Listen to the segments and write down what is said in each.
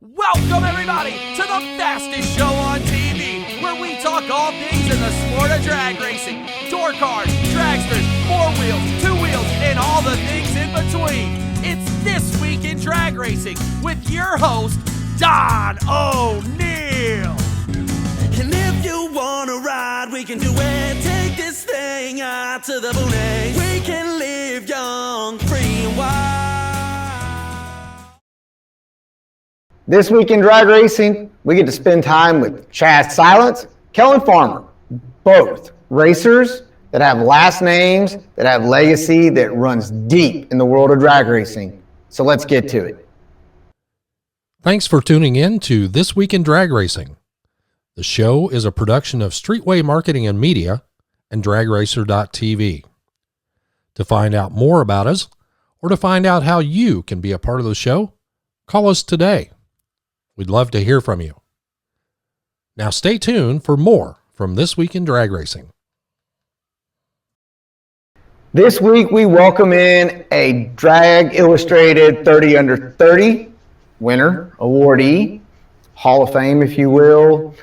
Welcome, everybody, to the fastest show on TV, where we talk all things in the sport of drag racing. Tour cars, dragsters, four wheels, two wheels, and all the things in between. It's This Week in Drag Racing with your host, Don O'Neill. And if you wanna ride, we can do it. Take this thing out to the boonies. We can live young, free and wild. This week in drag racing, we get to spend time with Chaz Silence, Kellen Farmer, both racers that have last names, that have legacy, that runs deep in the world of drag racing. So let's get to it. Thanks for tuning in to This Week in Drag Racing. The show is a production of Streetway Marketing and Media and DragRacer.tv. To find out more about us, or to find out how you can be a part of the show, call us today. We'd love to hear from you. Now stay tuned for more from This Week in Drag Racing. This week we welcome in a Drag Illustrated 30 Under 30 winner, awardee, Hall of Fame, if you will,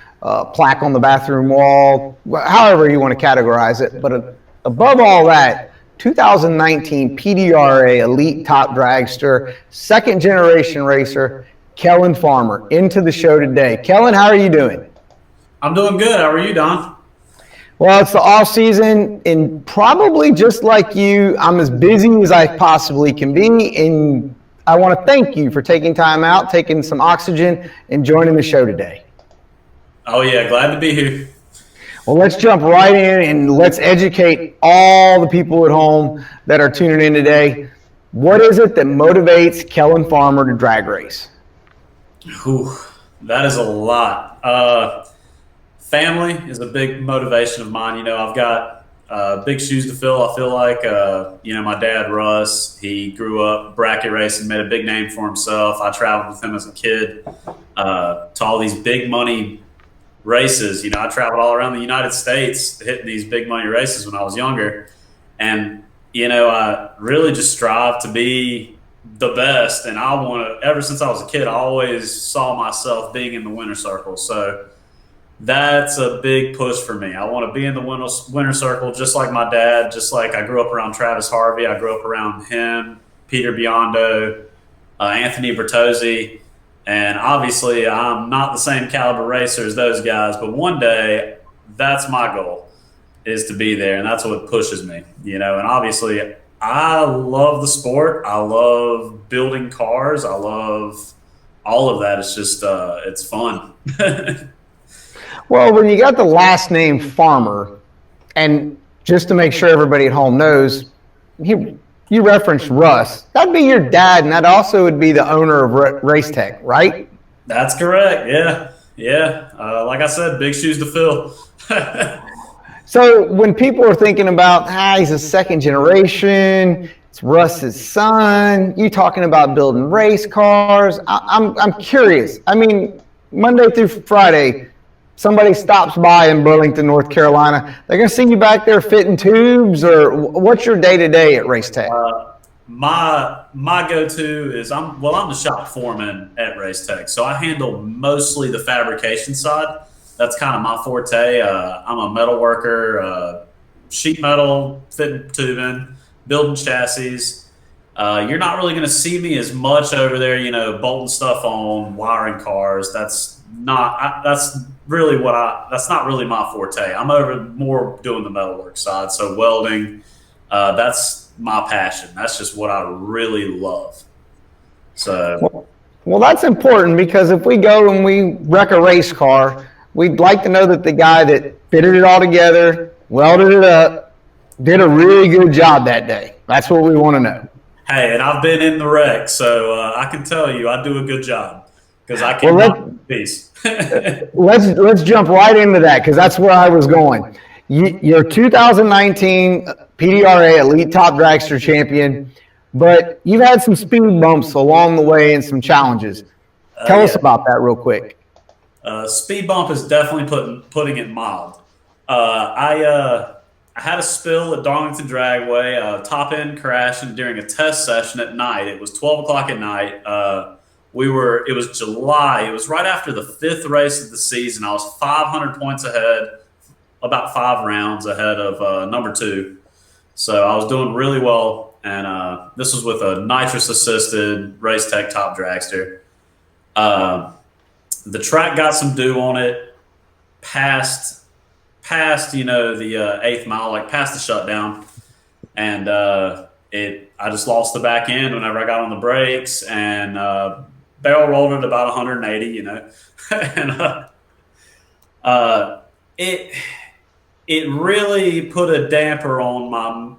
plaque on the bathroom wall, however you want to categorize it. But above all that, 2019 PDRA Elite Top Dragster, second generation racer, Kellen Farmer, into the show today. Kellen, how are you doing? I'm doing good. How are you, Don? Well, it's the off season, and probably just like you, I'm as busy as I possibly can be, and I want to thank you for taking time out, taking some oxygen, and joining the show today. Oh, yeah. Glad to be here. Well, let's jump right in and let's educate all the people at home that are tuning in today. What is it that motivates Kellen Farmer to drag race? Whew, that is a lot. Family is a big motivation of mine. You know, I've got big shoes to fill. I feel like, my dad, Russ, he grew up bracket racing, made a big name for himself. I traveled with him as a kid to all these big money races. You know, I traveled all around the United States hitting these big money races when I was younger. And, I really just strive to be the best. And ever since I was a kid, I always saw myself being in the winner circle. So that's a big push for me. I want to be in the winner circle just like my dad, just like I grew up around Travis Harvey. I grew up around him, Peter Biondo, Anthony Bertozzi. And obviously, I'm not the same caliber racer as those guys, but one day, that's my goal, is to be there, and that's what pushes me, And obviously, I love the sport. I love building cars. I love all of that. It's just, it's fun. Well, when you got the last name Farmer, and just to make sure everybody at home knows, you referenced Russ. That'd be your dad, and that also would be the owner of Race Tech, right? That's correct. Yeah. Like I said, big shoes to fill. So when people are thinking about, he's a second generation, it's Russ's son, you talking about building race cars, I'm curious. I mean, Monday through Friday, somebody stops by in Burlington, North Carolina, they're going to see you back there fitting tubes, or what's your day-to-day at Race Tech? My go-to is I'm the shop foreman at Race Tech, so I handle mostly the fabrication side. That's kind of my forte. I'm a metal worker, sheet metal, fitting tubing, building chassis. You're not really going to see me as much over there, bolting stuff on, wiring cars. That's not really my forte. I'm over more doing the metalwork side. So welding, that's my passion. That's just what I really love. So. Well, that's important, because if we go and we wreck a race car, we'd like to know that the guy that fitted it all together, welded it up, did a really good job that day. That's what we want to know. Hey, and I've been in the wreck, so I can tell you I do a good job, because I can knock peace. let's jump right into that, because that's where I was going. You're 2019 PDRA Elite Top Dragster champion, but you've had some speed bumps along the way and some challenges. Tell us about that real quick. Speed bump is definitely putting it mild. I had a spill at Darlington Dragway, top end crashing during a test session at night. It was 12 o'clock at night. it was July. It was right after the 5th race of the season. I was 500 points ahead, about 5 rounds ahead of number 2. So I was doing really well. And this was with a nitrous-assisted Race Tech Top Dragster. The track got some dew on it, past the 8th mile, like past the shutdown. And I just lost the back end whenever I got on the brakes, and barrel rolled at about 180, and it really put a damper on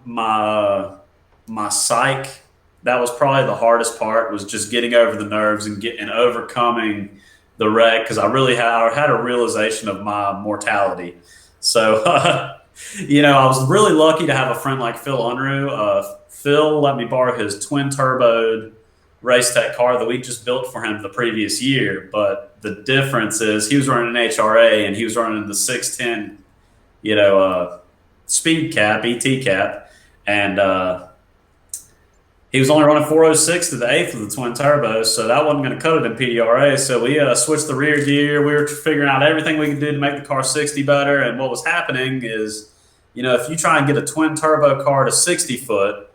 my psyche. That was probably the hardest part, was just getting over the nerves and overcoming the wreck, because I had a realization of my mortality. So I was really lucky to have a friend like Phil Unruh. Phil let me borrow his twin-turboed Race Tech car that we just built for him the previous year. But the difference is he was running an HRA, and he was running the 610, speed cap, ET cap. And he was only running 406 to the 8th with the twin turbos, so that wasn't going to cut it in PDRA. So we switched the rear gear. We were figuring out everything we could do to make the car 60 better. And what was happening is, if you try and get a twin turbo car to 60 foot,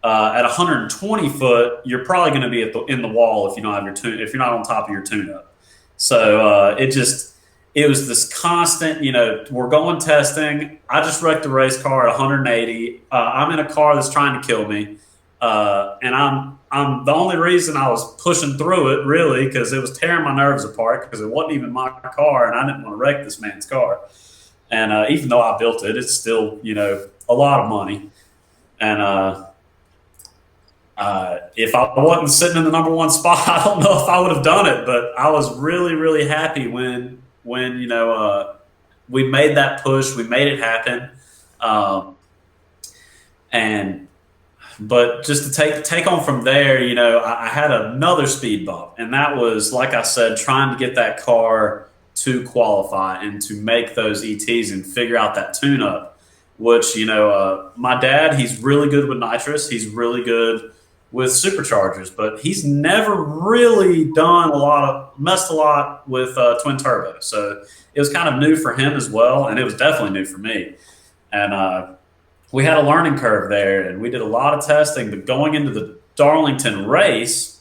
at 120 foot, you're probably going to be in the wall if you don't have if you're not on top of your tune-up. So it was this constant, we're going testing. I just wrecked a race car at 180. I'm in a car that's trying to kill me. And I'm the only reason I was pushing through it, really, because it was tearing my nerves apart, because it wasn't even my car, and I didn't want to wreck this man's car. And even though I built it, it's still, a lot of money. And if I wasn't sitting in the number 1 spot, I don't know if I would have done it. But I was really, really happy when we made that push, we made it happen. But just to take on from there, I had another speed bump, and that was, like I said, trying to get that car to qualify and to make those ETs and figure out that tune-up, which, my dad, he's really good with nitrous. He's really good with superchargers, but he's never really messed a lot with twin turbo. So it was kind of new for him as well, and it was definitely new for me. And we had a learning curve there, and we did a lot of testing. But going into the Darlington race,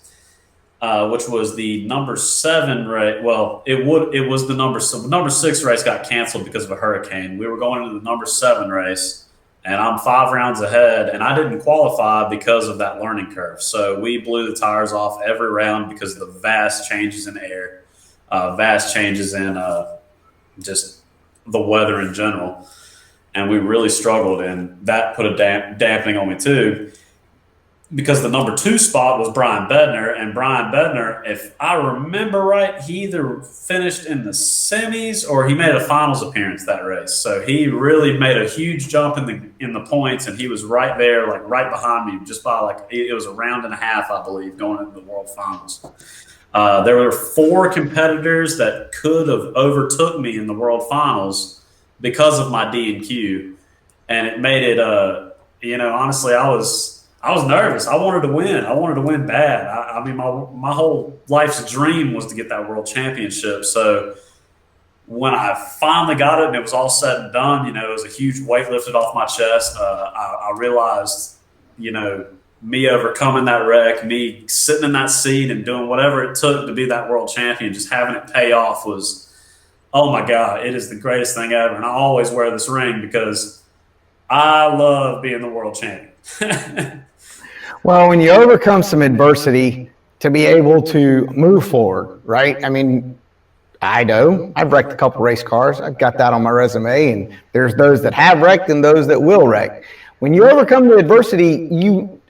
which was the number 7 race, well, it was the number 6 race got canceled because of a hurricane. We were going into the number 7 race, and I'm 5 rounds ahead, and I didn't qualify because of that learning curve. So we blew the tires off every round because of the vast changes in air, vast changes in just the weather in general. And we really struggled, and that put a dampening on me too, because the number 2 spot was Brian Bednar, and Brian Bednar, if I remember right, he either finished in the semis or he made a finals appearance that race. So he really made a huge jump in the points, and he was right there, like right behind me, just by it was a round and a half, I believe, going into the World Finals. There were 4 competitors that could have overtook me in the World Finals because of my D&Q, and it made it, honestly, I was nervous. I wanted to win. I wanted to win bad. I mean, my whole life's dream was to get that world championship. So when I finally got it and it was all said and done, it was a huge weight lifted off my chest. I realized, me overcoming that wreck, me sitting in that seat and doing whatever it took to be that world champion, just having it pay off was, oh my God, it is the greatest thing ever. And I always wear this ring because I love being the world champion. Well, when you overcome some adversity to be able to move forward, right? I mean, I know I've wrecked a couple race cars. I've got that on my resume, and there's those that have wrecked and those that will wreck. When you overcome the adversity,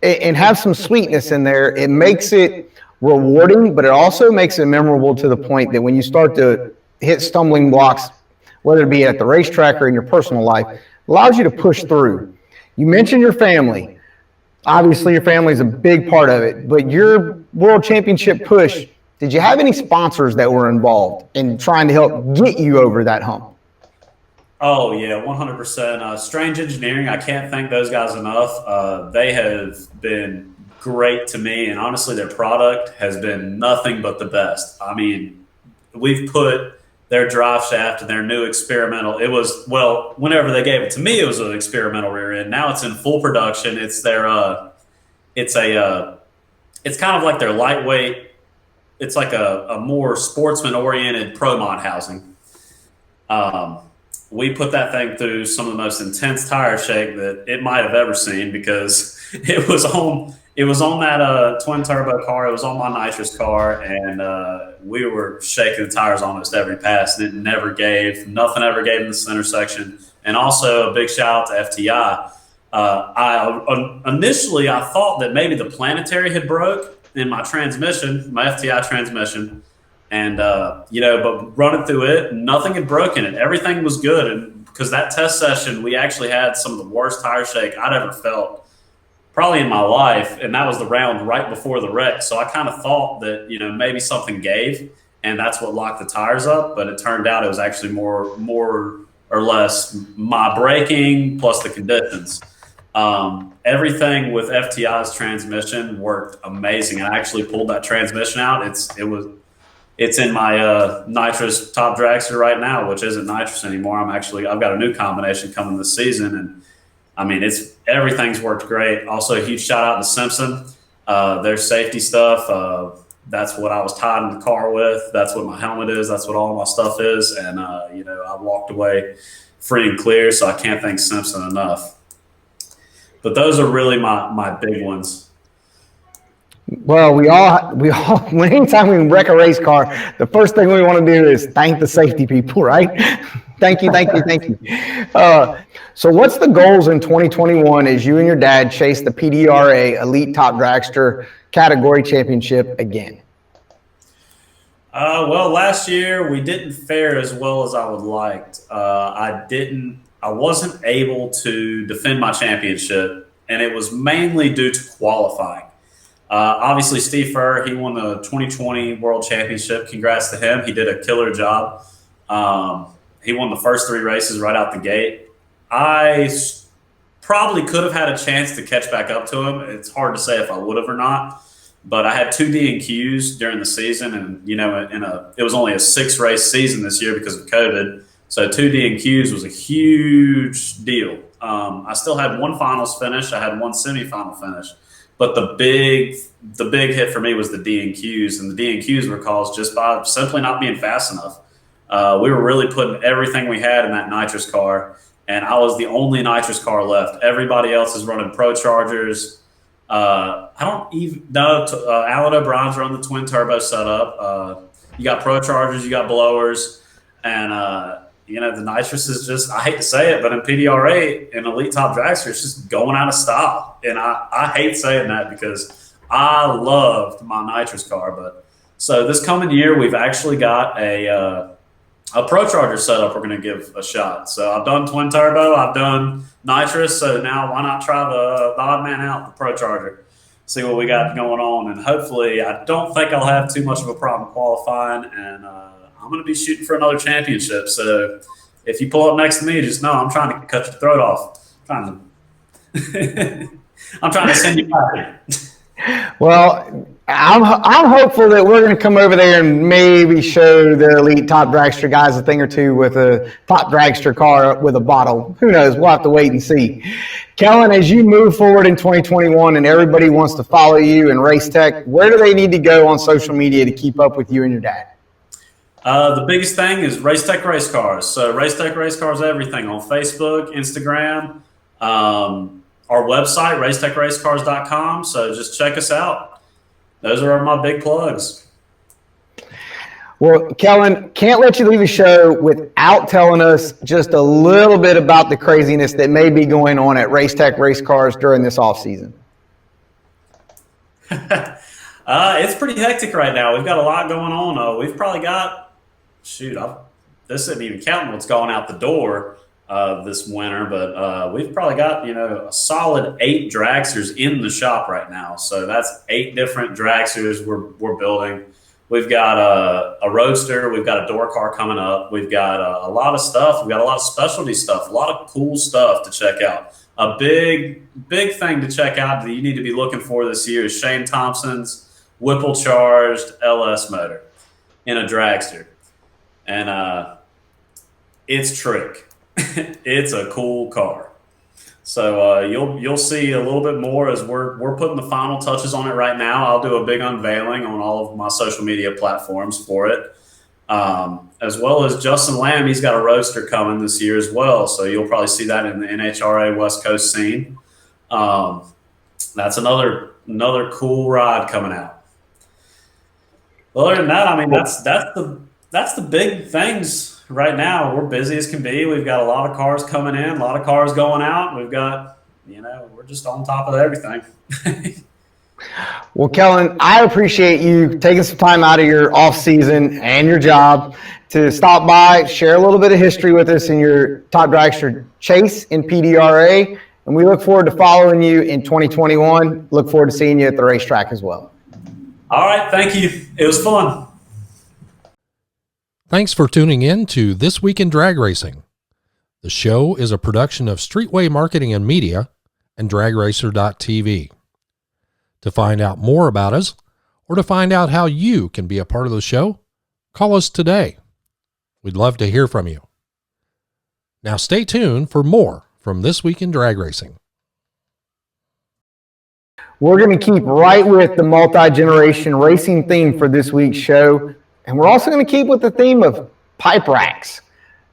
and have some sweetness in there, it makes it rewarding, but it also makes it memorable to the point that when you start to hit stumbling blocks, whether it be at the racetrack or in your personal life, allows you to push through. You mentioned your family. Obviously, your family is a big part of it, but your world championship push, did you have any sponsors that were involved in trying to help get you over that hump? Oh, yeah, 100%. Strange Engineering, I can't thank those guys enough. They have been great to me, and honestly, their product has been nothing but the best. I mean, we've put their drive shaft and their new experimental. It was, well, whenever they gave it to me, it was an experimental rear end. Now it's in full production. It's their, it's kind of like their lightweight. It's like a more sportsman oriented pro mod housing. We put that thing through some of the most intense tire shake that it might have ever seen, because it was on that twin turbo car. It was on my nitrous car, and we were shaking the tires almost every pass, and it never gave. Nothing ever gave in the center section. And also a big shout out to FTI. Initially I thought that maybe the planetary had broke in my transmission, my FTI transmission. And, but running through it, nothing had broken it. Everything was good. And because that test session, we actually had some of the worst tire shake I'd ever felt probably in my life. And that was the round right before the wreck. So I kind of thought that, maybe something gave and that's what locked the tires up. But it turned out it was actually more or less my braking plus the conditions. Everything with FTI's transmission worked amazing. I actually pulled that transmission out. It's in my nitrous top dragster right now, which isn't nitrous anymore. I've got a new combination coming this season, and I mean everything's worked great. Also, a huge shout out to Simpson. Their safety stuff. That's what I was tied in the car with. That's what my helmet is. That's what all my stuff is. And I walked away free and clear. So I can't thank Simpson enough. But those are really my big ones. Well, we all, anytime we wreck a race car, the first thing we want to do is thank the safety people, right? Thank you. So what's the goals in 2021 as you and your dad chase the PDRA Elite Top Dragster Category Championship again? Well, last year we didn't fare as well as I would liked. I wasn't able to defend my championship, and it was mainly due to qualifying. Obviously, Steve Furr, he won the 2020 World Championship. Congrats to him. He did a killer job. He won the first 3 races right out the gate. I probably could have had a chance to catch back up to him. It's hard to say if I would have or not. But I had 2 D&Qs during the season, and it was only a 6-race season this year because of COVID. So 2 D&Qs was a huge deal. I still had 1 finals finish. I had 1 semifinal finish. But the big hit for me was the D&Qs, and the D&Qs were caused just by simply not being fast enough. We were really putting everything we had in that nitrous car, and I was the only nitrous car left. Everybody else is running Pro Chargers. I don't even know. Alan O'Brien's running the twin turbo setup. You got Pro Chargers, you got blowers, and the nitrous is just, I hate to say it, but in PDRA, in Elite Top Dragster, it's just going out of style. And I hate saying that because I loved my nitrous car. But so this coming year, we've actually got a Pro Charger setup we're going to give a shot. So I've done twin turbo, I've done nitrous. So now why not try the odd man out, the Pro Charger, see what we got going on. And hopefully, I don't think I'll have too much of a problem qualifying. And I'm going to be shooting for another championship. So if you pull up next to me, just know I'm trying to cut your throat off. I'm trying to send you back. Well, I'm hopeful that we're going to come over there and maybe show the Elite Top Dragster guys a thing or two with a Top Dragster car with a bottle. Who knows? We'll have to wait and see. Kellan, as you move forward in 2021 and everybody wants to follow you in Race Tech, where do they need to go on social media to keep up with you and your dad? The biggest thing is Race Tech Race Cars. So Race Tech Race Cars, everything on Facebook, Instagram, our website, racetechracecars.com. So just check us out. Those are my big plugs. Well, Kellan, can't let you leave the show without telling us just a little bit about the craziness that may be going on at Race Tech Race Cars during this off season. It's pretty hectic right now. We've got a lot going on. We've probably got, this isn't even counting what's going out the door this winter, but we've probably got, a solid 8 dragsters in the shop right now. So that's 8 different dragsters we're building. We've got a roadster. We've got a door car coming up. We've got a lot of stuff. We've got a lot of specialty stuff, a lot of cool stuff to check out. a big thing to check out that you need to be looking for this year is Shane Thompson's Whipple charged LS motor in a dragster. And it's trick. It's a cool car. So you'll see a little bit more as we're putting the final touches on it right now. I'll do a big unveiling on all of my social media platforms for it. As well as Justin Lamb, he's got a roadster coming this year as well. So you'll probably see that in the NHRA West Coast scene. That's another cool ride coming out. Other than that, I mean, that's the big things right now. We're busy as can be. We've got a lot of cars coming in, a lot of cars going out. We've got, we're just on top of everything. Well, Kellen, I appreciate you taking some time out of your off season and your job to stop by, share a little bit of history with us in your top dragster chase in PDRA. And we look forward to following you in 2021. Look forward to seeing you at the racetrack as well. All right. Thank you. It was fun. Thanks for tuning in to This Week in Drag Racing. The show is a production of Streetway Marketing and Media and DragRacer.tv. To find out more about us or to find out how you can be a part of the show, call us today. We'd love to hear from you. Now stay tuned for more from This Week in Drag Racing. We're going to keep right with the multi-generation racing theme for this week's show. And we're also going to keep with the theme of pipe racks.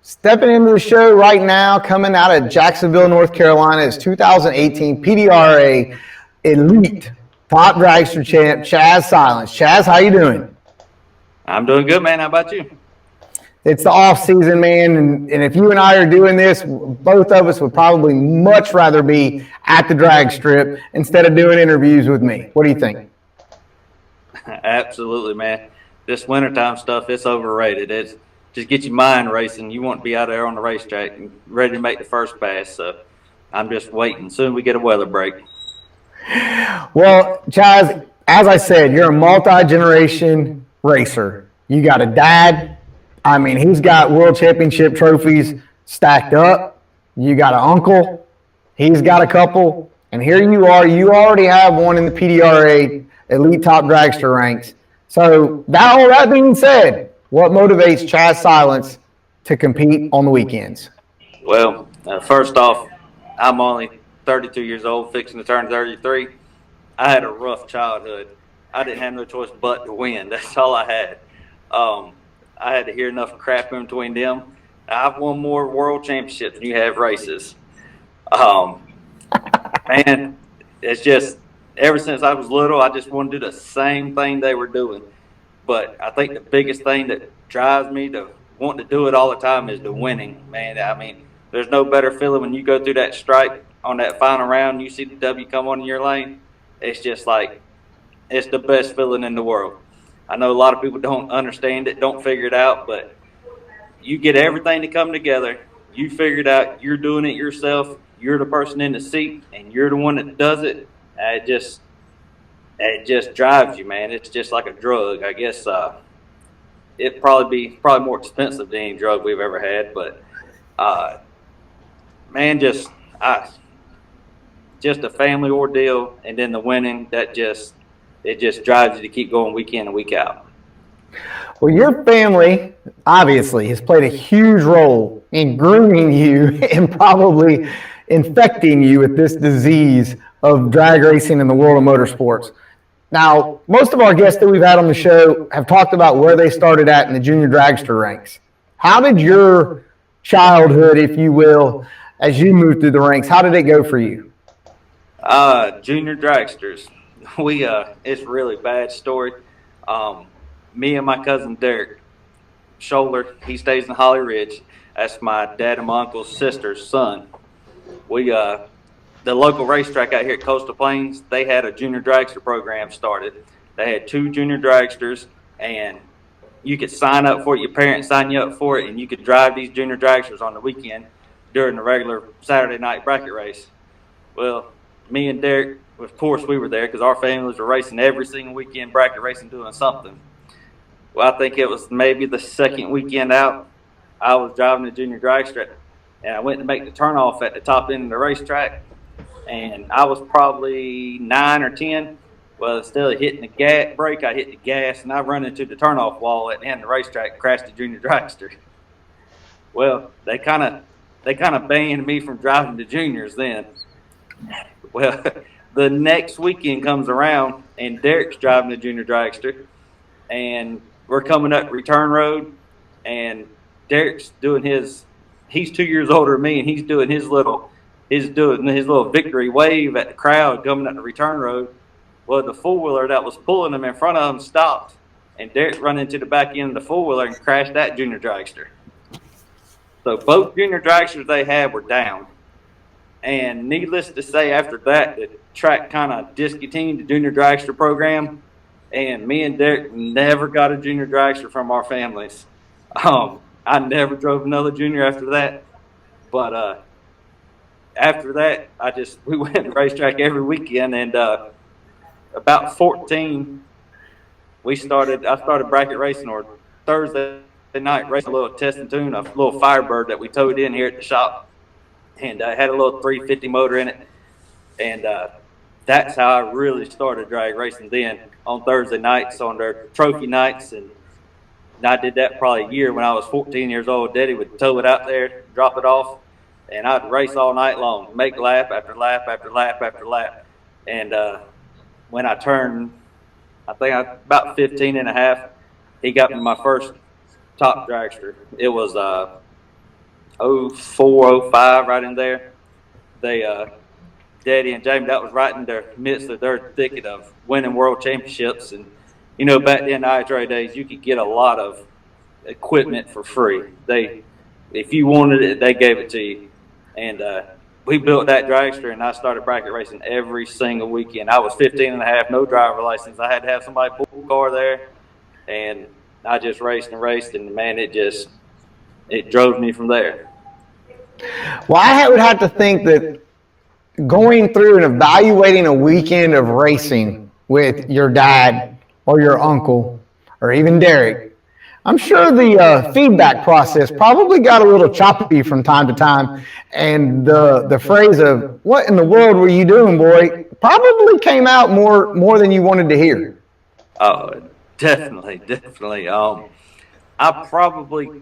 Stepping into the show right now, coming out of Jacksonville, North Carolina, is 2018 PDRA Elite Top Dragster Champ, Chaz Silence. Chaz, how you doing? I'm doing good, man. How about you? It's the off season, man. And if you and I are doing this, both of us would probably much rather be at the drag strip instead of doing interviews with me. What do you think? Absolutely, man. This wintertime stuff, it's overrated. It's just get your mind racing. You want to be out there on the racetrack and ready to make the first pass. So I'm just waiting. Soon we get a weather break. Well, Chaz, as I said, you're a multi-generation racer. You got a dad. I mean, he's got world championship trophies stacked up. You got an uncle. He's got a couple. And here you are. You already have one in the PDRA Elite Top Dragster ranks. So all that being said, what motivates Chaz Silence to compete on the weekends? Well, first off, I'm only 32 years old, fixing to turn 33. I had a rough childhood. I didn't have no choice but to win. That's all I had. I had to hear enough crap in between them. I've won more world championships than you have races. Man, it's just ever since I was little, I just want to do the same thing they were doing. But I think the biggest thing that drives me to want to do it all the time is the winning, man. I mean, there's no better feeling when you go through that stripe on that final round and you see the W come on in your lane. It's just like, it's the best feeling in the world. I know a lot of people don't understand it, don't figure it out, but you get everything to come together. You figure it out. You're doing it yourself. You're the person in the seat, and you're the one that does it. It just drives you, man. It's just like a drug. I guess it'd probably more expensive than any drug we've ever had, but man, just a family ordeal, and then the winning, it just drives you to keep going week in and week out. Well, your family obviously has played a huge role in grooming you and probably infecting you with this disease of drag racing in the world of motorsports. Now, most of our guests that we've had on the show have talked about where they started at in the junior dragster ranks. How did your childhood, if you will, as you moved through the ranks, how did it go for you? Junior dragsters. It's a really bad story. Me and my cousin Derek Scholler, he stays in Holly Ridge. That's my dad and my uncle's sister's son. The local racetrack out here at Coastal Plains, they had a junior dragster program started. They had 2 junior dragsters, and you could sign up for it. Your parents sign you up for it, and you could drive these junior dragsters on the weekend during the regular Saturday night bracket race. Well, me and Derek, of course, we were there because our families were racing every single weekend, bracket racing, doing something. Well, I think it was maybe the second weekend out, I was driving the junior dragster, and I went to make the turnoff at the top end of the racetrack, and I was probably 9 or 10. Well, instead of hitting the brake, I hit the gas, and I run into the turnoff wall at the end of the racetrack and crashed the junior dragster. Well, they kind of banned me from driving the juniors then. Well, the next weekend comes around, and Derek's driving the junior dragster, and we're coming up return road, and Derek's doing he's 2 years older than me, and he's doing his little victory wave at the crowd coming up the return road. Well, the four-wheeler that was pulling him in front of him stopped, and Derek run into the back end of the four-wheeler and crashed that junior dragster. So both junior dragsters they had were down. And needless to say, after that, the track kind of discontinued the junior dragster program, and me and Derek never got a junior dragster from our families. I never drove another junior after that. But after that, we went to racetrack every weekend, and about 14, I started bracket racing, or Thursday night racing a little test and tune, a little Firebird that we towed in here at the shop, and I had a little 350 motor in it, and that's how I really started drag racing then, on Thursday nights, on their trophy nights, and I did that probably a year. When I was 14 years old, Daddy would tow it out there, drop it off, and I'd race all night long, make lap after lap after lap after lap, and when I turned, I think about 15 and a half, he got me my first top dragster. It was 04, 05, right in there. Daddy and Jamie, that was right in the midst of their thicket of winning world championships. And, back then, the IHRA days, you could get a lot of equipment for free. If you wanted it, they gave it to you. And we built that dragster, and I started bracket racing every single weekend. I was 15 and a half, no driver license. I had to have somebody pull the car there, and I just raced and raced, and man, it drove me from there. Well, I would have to think that going through and evaluating a weekend of racing with your dad or your uncle or even Derek, I'm sure the feedback process probably got a little choppy from time to time, and the phrase of "what in the world were you doing, boy?" probably came out more than you wanted to hear. Oh, definitely. I probably,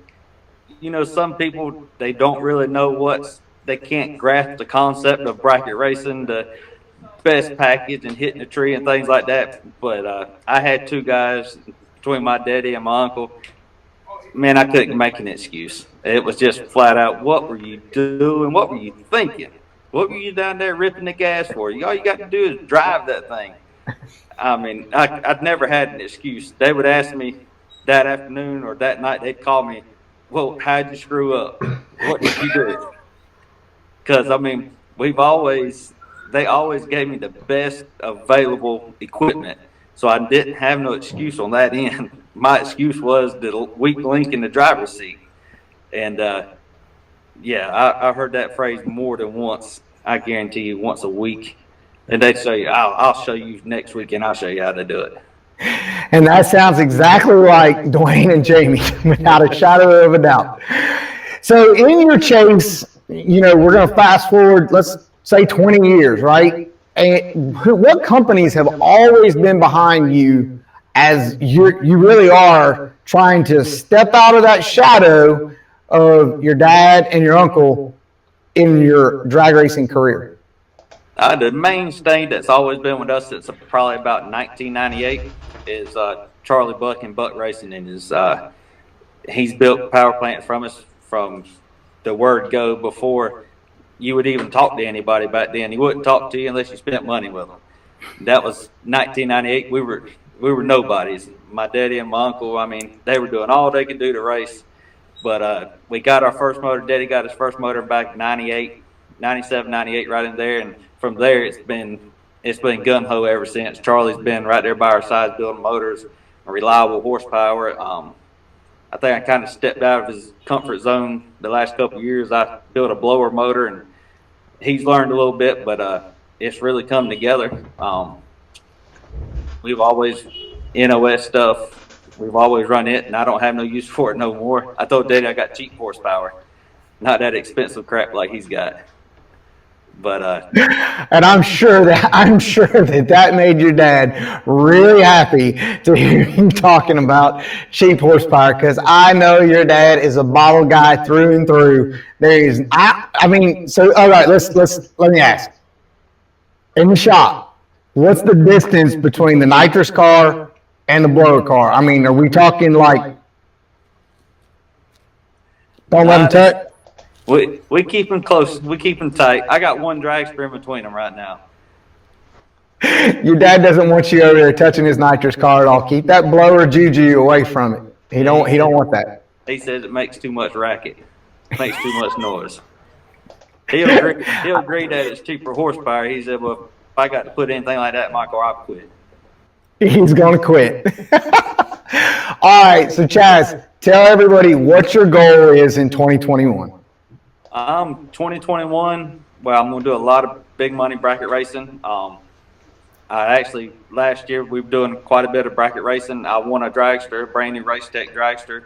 some people, they don't really know they can't grasp the concept of bracket racing, the best package and hitting the tree and things like that. But I had two guys between my daddy and my uncle. Man, I couldn't make an excuse. It was just flat out, what were you doing? What were you thinking? What were you down there ripping the gas for? All you got to do is drive that thing. I mean, I'd never had an excuse. They would ask me that afternoon or that night, they'd call me, well, how'd you screw up? What did you do? Because, I mean, they always gave me the best available equipment. So I didn't have no excuse on that end. My excuse was the weak link in the driver's seat. And, I heard that phrase more than once. I guarantee you, once a week. And they'd say, I'll show you next week, and I'll show you how to do it. And that sounds exactly like Dwayne and Jamie, without a shadow of a doubt. So in your chase, we're going to fast forward, let's say 20 years, right? And what companies have always been behind you as you really are trying to step out of that shadow of your dad and your uncle in your drag racing career? The mainstay that's always been with us since probably about 1998 is Charlie Buck and Buck Racing, and he's built power plants from us from the word go before you would even talk to anybody back then. He wouldn't talk to you unless you spent money with him. That was 1998. We were nobodies. My daddy and my uncle, I mean, they were doing all they could do to race. But we got our first motor. Daddy got his first motor back in 97, 98, right in there. And from there, it's been gun-ho ever since. Charlie's been right there by our side building motors, reliable horsepower. I think I kind of stepped out of his comfort zone the last couple of years. I built a blower motor, and he's learned a little bit, but it's really come together. We've always, NOS stuff, we've always run it, and I don't have no use for it no more. I told Daddy I got cheap horsepower, not that expensive crap like he's got. But And I'm sure that made your dad really happy to hear you talking about cheap horsepower, because I know your dad is a bottle guy through and through. So all right, let me ask. In the shop, what's the distance between the nitrous car and the blower car? I mean, are we talking like, don't let them touch? we keep them close. We keep them tight. I got one dragster in between them right now. Your dad doesn't want you over there touching his nitrous car at all. Keep that blower juju away from it. He don't want that. He says it makes too much racket, makes too much noise. He'll agree that it's cheaper horsepower. He said, well, if I got to put anything like that in my car, I'll quit. He's going to quit. All right, so Chaz, tell everybody what your goal is in 2021. 2021, well, I'm going to do a lot of big money bracket racing. Last year we were doing quite a bit of bracket racing. I won a dragster, a brand new Race Tech dragster.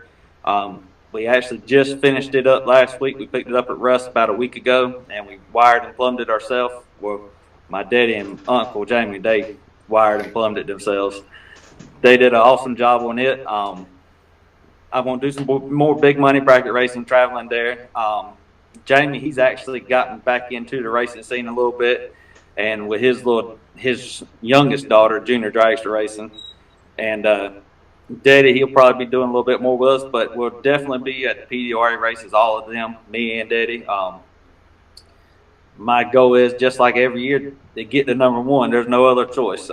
We actually just finished it up last week. We picked it up at Russ about a week ago, and we wired and plumbed it ourselves. Well, my daddy and Uncle Jamie, they wired and plumbed it themselves. They did an awesome job on it. I'm going to do some more big money bracket racing, traveling there. Jamie, he's actually gotten back into the racing scene a little bit, and with his youngest daughter, junior dragster racing, and Daddy, he'll probably be doing a little bit more with us, but we'll definitely be at the PDRA races, all of them, me and Daddy. My goal is, just like every year, to get to number one. There's no other choice.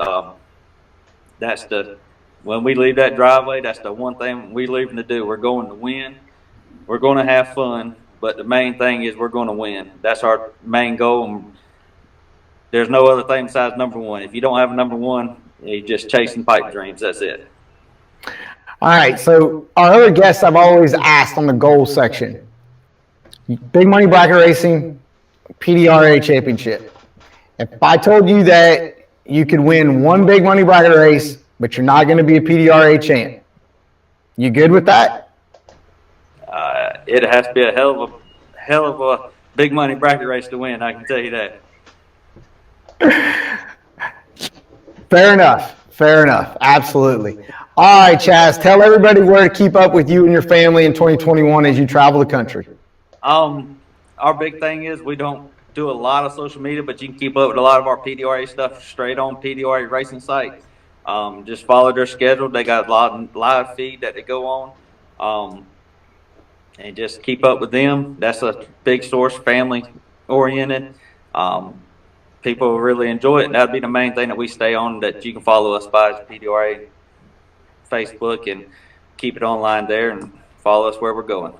When we leave that driveway, that's the one thing we're leaving to do. We're going to win. We're going to have fun, but the main thing is we're going to win. That's our main goal. And there's no other thing besides number one. If you don't have a number one, you're just chasing pipe dreams. That's it. All right, so our other guests I've always asked on the goals section. Big money bracket racing, PDRA championship. If I told you that you could win one big money bracket race, but you're not going to be a PDRA champ, you good with that? It has to be a hell of a big money bracket race to win, I can tell you that. Fair enough. Absolutely. All right, Chaz, tell everybody where to keep up with you and your family in 2021 as you travel the country. Our big thing is we don't do a lot of social media, but you can keep up with a lot of our PDRA stuff straight on PDRA racing site. Just follow their schedule. They got a lot of live feed that they go on. And just keep up with them. That's a big source, family oriented. People will really enjoy it, and that'd be the main thing that we stay on, that you can follow us by PDRA Facebook and keep it online there and follow us where we're going.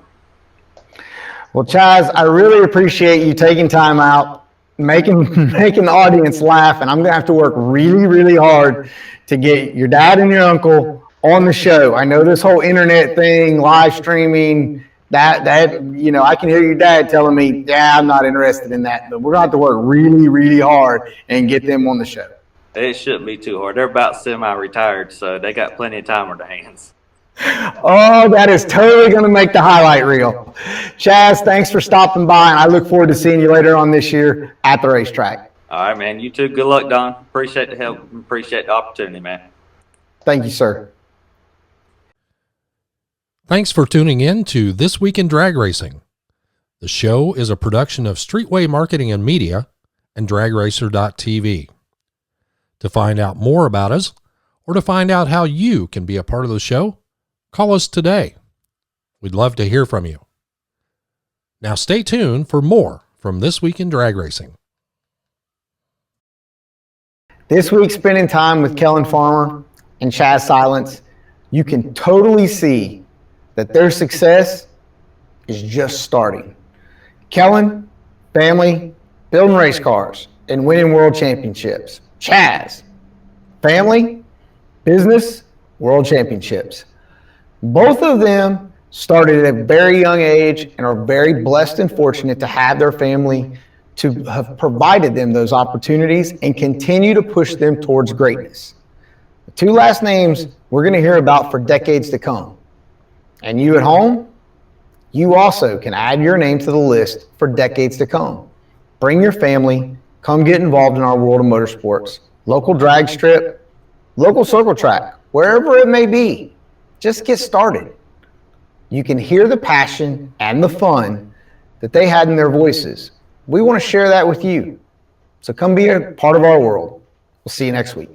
Well, Chaz, I really appreciate you taking time out, making the audience laugh, and I'm going to have to work really, really hard to get your dad and your uncle on the show. I know this whole internet thing, live streaming, that I can hear your dad telling me, yeah, I'm not interested in that, but we're going to have to work really, really hard and get them on the show. It shouldn't be too hard. They're about semi-retired, so they got plenty of time on their hands. Oh, that is totally going to make the highlight reel. Chaz, thanks for stopping by, and I look forward to seeing you later on this year at the racetrack. All right, man. You too. Good luck, Don. Appreciate the help. Appreciate the opportunity, man. Thank you, sir. Thanks for tuning in to This Week in Drag Racing. The show is a production of Streetway Marketing and Media and DragRacer.tv. To find out more about us, or to find out how you can be a part of the show, call us today. We'd love to hear from you. Now stay tuned for more from This Week in Drag Racing. This week, spending time with Kellen Farmer and Chaz Silence, you can totally see that their success is just starting. Kellan, family, building race cars, and winning world championships. Chaz, family, business, world championships. Both of them started at a very young age and are very blessed and fortunate to have their family to have provided them those opportunities and continue to push them towards greatness. The two last names we're going to hear about for decades to come. And you at home, you also can add your name to the list for decades to come. Bring your family. Come get involved in our world of motorsports. Local drag strip, local circle track, wherever it may be. Just get started. You can hear the passion and the fun that they had in their voices. We want to share that with you. So come be a part of our world. We'll see you next week.